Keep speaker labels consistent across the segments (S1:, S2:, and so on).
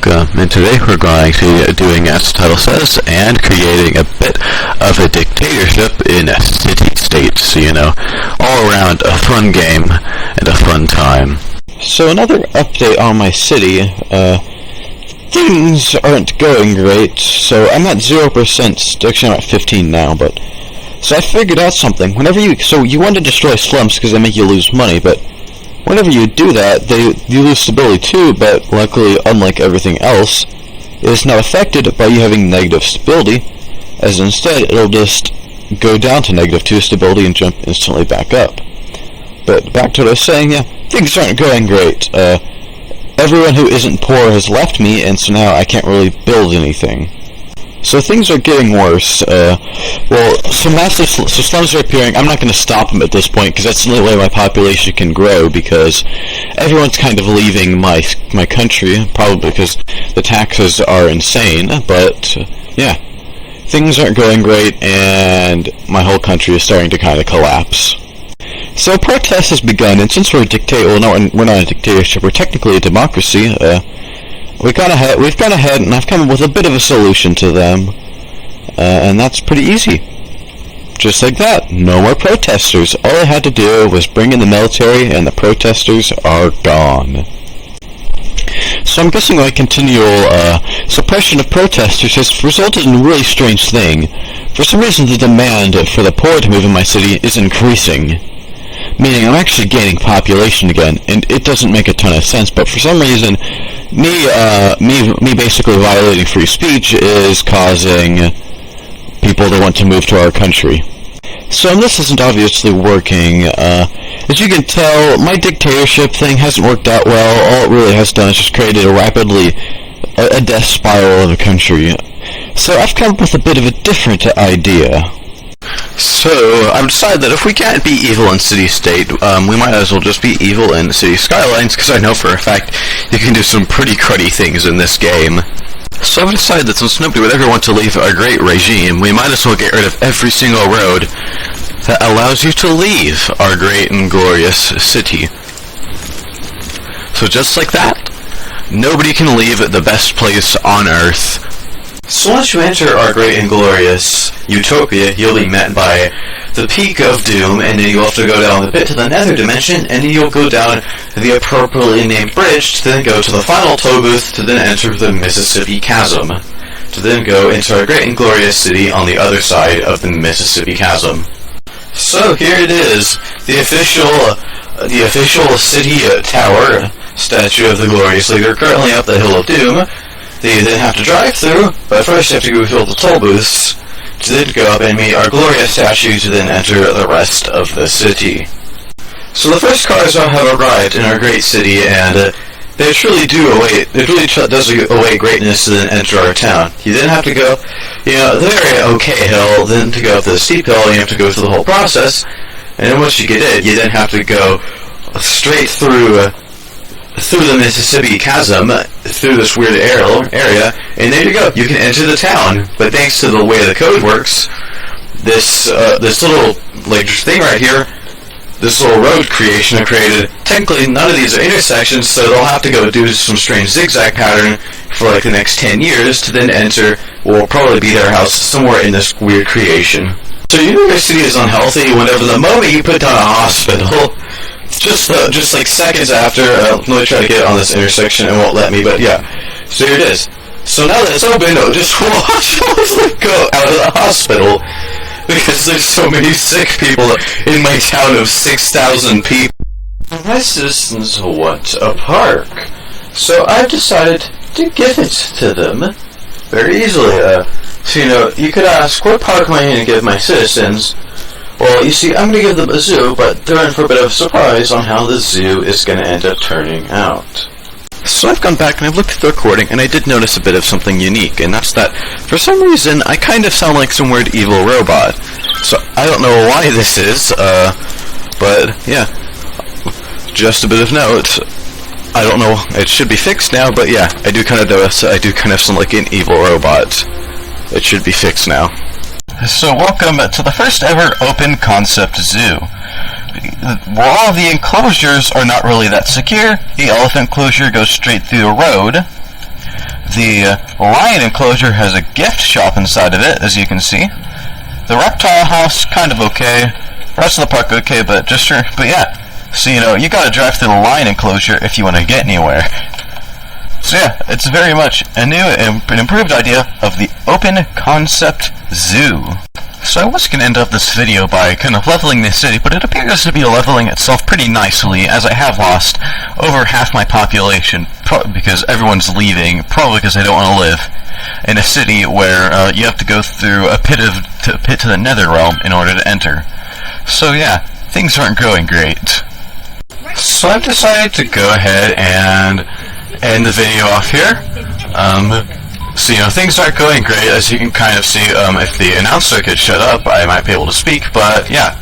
S1: welcome, and today we're going to be doing, as the title says, and creating a bit of a dictatorship in city-states, all around a fun game and a fun time. So another update on my city, things aren't going great, so I'm at 0%, actually I'm at 15 now, so I figured out something. So you want to destroy slums because they make you lose money, but whenever you do that, you lose stability too, but luckily, unlike everything else, it is not affected by you having negative stability, as instead it'll just go down to -2 stability and jump instantly back up. But back to what I was saying, things aren't going great. Everyone who isn't poor has left me, and so now I can't really build anything. So things are getting worse. So slums are appearing. I'm not going to stop them at this point, because that's the only way my population can grow, because everyone's kind of leaving my country, probably because the taxes are insane, but things aren't going great, and my whole country is starting to kind of collapse. So protest has begun, and since we're not a dictatorship, we're technically a democracy. We've gone ahead, and I've come up with a bit of a solution to them, and that's pretty easy. Just like that, no more protesters. All I had to do was bring in the military, and the protesters are gone. So I'm guessing my continual suppression of protesters has resulted in a really strange thing. For some reason, the demand for the poor to move in my city is increasing. Meaning I'm actually gaining population again, and it doesn't make a ton of sense, but for some reason, me basically violating free speech is causing people to want to move to our country. So this isn't obviously working. As you can tell, my dictatorship thing hasn't worked out well. All it really has done is just created a death spiral of a country. So I've come up with a bit of a different idea. So, I've decided that if we can't be evil in city-state, we might as well just be evil in city skylines, because I know for a fact you can do some pretty cruddy things in this game. So I've decided that since nobody would ever want to leave a great regime, we might as well get rid of every single road that allows you to leave our great and glorious city. So just like that, nobody can leave the best place on Earth. So once you enter our great and glorious utopia, you'll be met by the peak of doom, and then you'll have to go down a bit to the nether dimension, and then you'll go down the appropriately named bridge to then go to the final toll booth to then enter the Mississippi Chasm, to then go into our great and glorious city on the other side of the Mississippi Chasm. So here it is, the official city tower statue of the glorious leader, currently up the Hill of Doom. They then have to drive through, but first you have to go through the toll booths to then go up and meet our glorious statue to then enter the rest of the city. So the first cars have arrived in our great city, and they truly does await greatness to then enter our town. You then have to go, the very okay hill, then to go up the steep hill, you have to go through the whole process, and then once you get in, you then have to go straight through the Mississippi Chasm, through this weird area, and there you go, you can enter the town. But thanks to the way the code works, this little thing right here, this little road creation I created, technically none of these are intersections, so they'll have to go do some strange zigzag pattern for the next 10 years to then enter what will probably be their house somewhere in this weird creation. So your city is unhealthy whenever the moment you put down a hospital. Just like seconds after, let me try to get on this intersection, it won't let me, but so here it is. So now that it's open, just watch us go out of the hospital, because there's so many sick people in my town of 6,000 people. My citizens want a park, so I've decided to give it to them very easily. So you could ask, what park am I going to give my citizens? Well, you see, I'm going to give them a zoo, but they're in for a bit of a surprise on how the zoo is going to end up turning out. So I've gone back and I've looked at the recording, and I did notice a bit of something unique, and that's that, for some reason, I kind of sound like some weird evil robot. So I don't know why this is, but just a bit of note. I don't know, it should be fixed now, but I do kind of notice, I do kind of sound like an evil robot. It should be fixed now. So welcome to the first ever open concept zoo. While all of the enclosures are not really that secure, the elephant enclosure goes straight through a road,
S2: The lion enclosure has a gift shop inside of it, as you can see. The reptile house, kind of okay. The rest of the park, okay, but yeah. So, you gotta drive through the lion enclosure if you want to get anywhere. So yeah, it's very much a new and improved idea of the open concept zoo. So I was going to end up this video by kind of leveling this city, but it appears to be leveling itself pretty nicely, as I have lost over half my population, because everyone's leaving, probably because they don't want to live in a city where you have to go through a pit to the nether realm in order to enter. So yeah, things aren't going great. So I've decided to go ahead and end the video off here. So, things aren't going great, as you can kind of see. If the announcer could shut up, I might be able to speak, but yeah.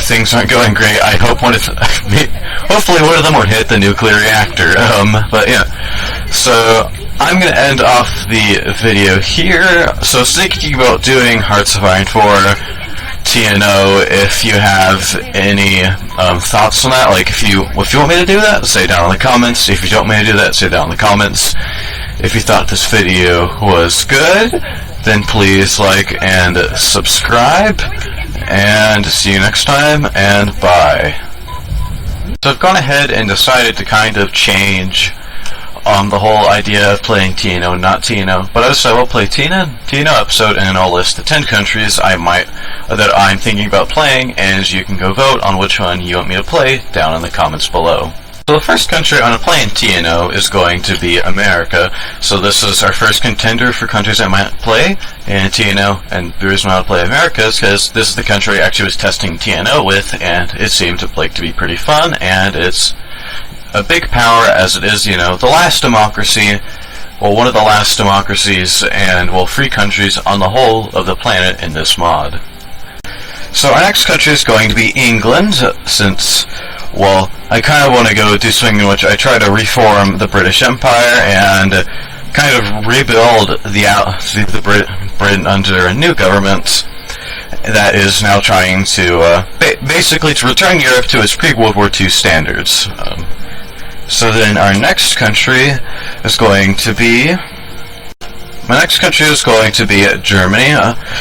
S2: Things aren't going great. I hope hopefully one of them will hit the nuclear reactor. But yeah. So, I'm gonna end off the video here. So, thinking about doing Hearts of Iron 4, TNO, if you have any thoughts on that, like if you want me to do that, say down in the comments. If you don't want me to do that, say down in the comments. If you thought this video was good, then please like and subscribe, and see you next time, and bye. So I've gone ahead and decided to kind of change the whole idea of playing TNO, not TNO, but also I will play TNO episode, and I'll list the 10 countries that I'm thinking about playing, and you can go vote on which one you want me to play down in the comments below. So the first country I'm going to play in TNO is going to be America. So this is our first contender for countries I might play in TNO, and the reason why I play America is because this is the country I actually was testing TNO with, and it seemed to be pretty fun, and it's a big power, as it is, the last democracy, one of the last democracies, and, free countries on the whole of the planet in this mod. So our next country is going to be England, since, I kind of want to go do something in which I try to reform the British Empire, and kind of rebuild Britain under a new government that is now trying to, basically to return Europe to its pre-World War II standards. So then our next country is going to be... My next country is going to be Germany,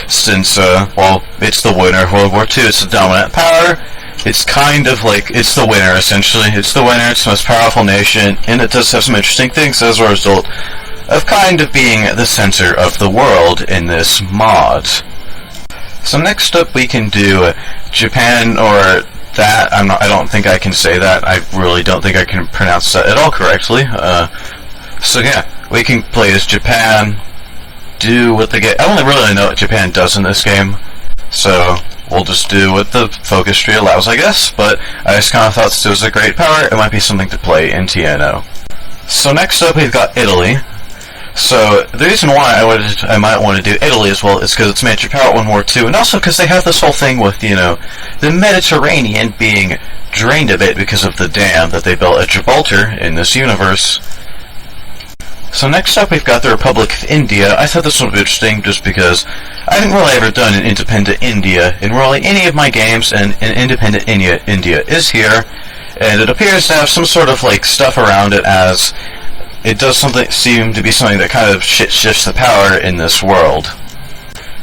S2: since, it's the winner of World War II, it's the dominant power. It's kind of like, it's the winner, essentially. It's the winner, it's the most powerful nation, and it does have some interesting things as a result of kind of being the center of the world in this mod. So next up we can do Japan, or that, I don't think I can say that. I really don't think I can pronounce that at all correctly. So yeah, we can play as Japan, do what the game... I only really know what Japan does in this game, so we'll just do what the focus tree allows, I guess, but I just kind of thought this was a great power, it might be something to play in TNO. So next up we've got Italy. So the reason why I might want to do Italy as well is because it's major power at World War II, and also because they have this whole thing with, the Mediterranean being drained a bit because of the dam that they built at Gibraltar in this universe. So next up we've got the Republic of India. I thought this would be interesting just because I haven't really ever done an independent India in really any of my games, and an independent India is here, and it appears to have some sort of stuff around it, as it does seem to be something that kind of shifts the power in this world.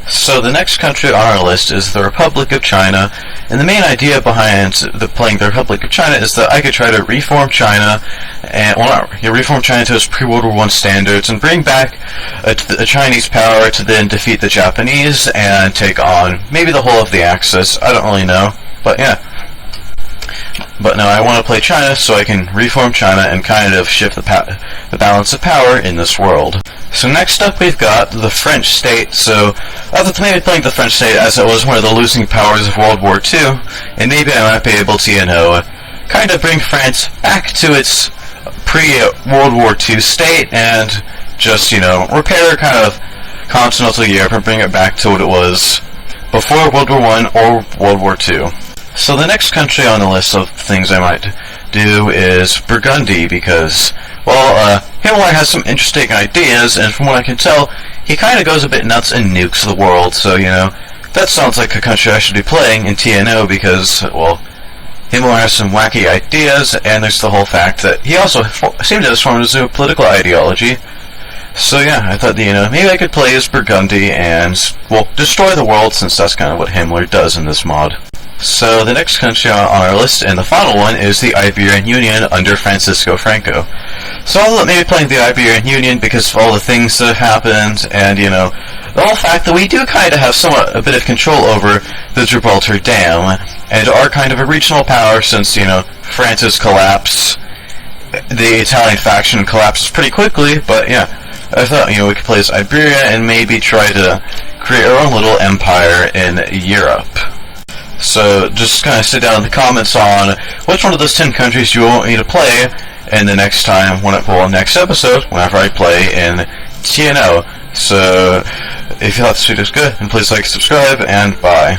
S2: So the next country on our list is the Republic of China, and the main idea behind playing the Republic of China is that I could try to reform China, and reform China to its pre-World War I standards, and bring back a Chinese power to then defeat the Japanese and take on maybe the whole of the Axis. I don't really know, but yeah. But no, I want to play China so I can reform China and kind of shift the balance of power in this world. So next up we've got the French state. So I thought maybe playing the French state, as it was one of the losing powers of World War II, and maybe I might be able to, kind of bring France back to its pre-World War II state, and just, repair kind of continental Europe and bring it back to what it was before World War I or World War II. So the next country on the list of things I might do is Burgundy, because, Himmler has some interesting ideas, and from what I can tell, he kind of goes a bit nuts and nukes the world, so, that sounds like a country I should be playing in TNO, because, Himmler has some wacky ideas, and there's the whole fact that he also seemed to have formed his own political ideology. So yeah, I thought that, maybe I could play as Burgundy and, well, destroy the world, since that's kind of what Himmler does in this mod. So the next country on our list, and the final one, is the Iberian Union under Francisco Franco. So I thought maybe playing the Iberian Union because of all the things that have happened, and, the whole fact that we do kind of have somewhat a bit of control over the Gibraltar Dam, and are kind of a regional power since, France's collapse. The Italian faction collapses pretty quickly, but yeah, I thought, we could play as Iberia and maybe try to create our own little empire in Europe. So just kind of sit down in the comments on which one of those 10 countries you want me to play in the next time, next episode, whenever I play in TNO. So if you thought this video was good, then please like, subscribe, and bye.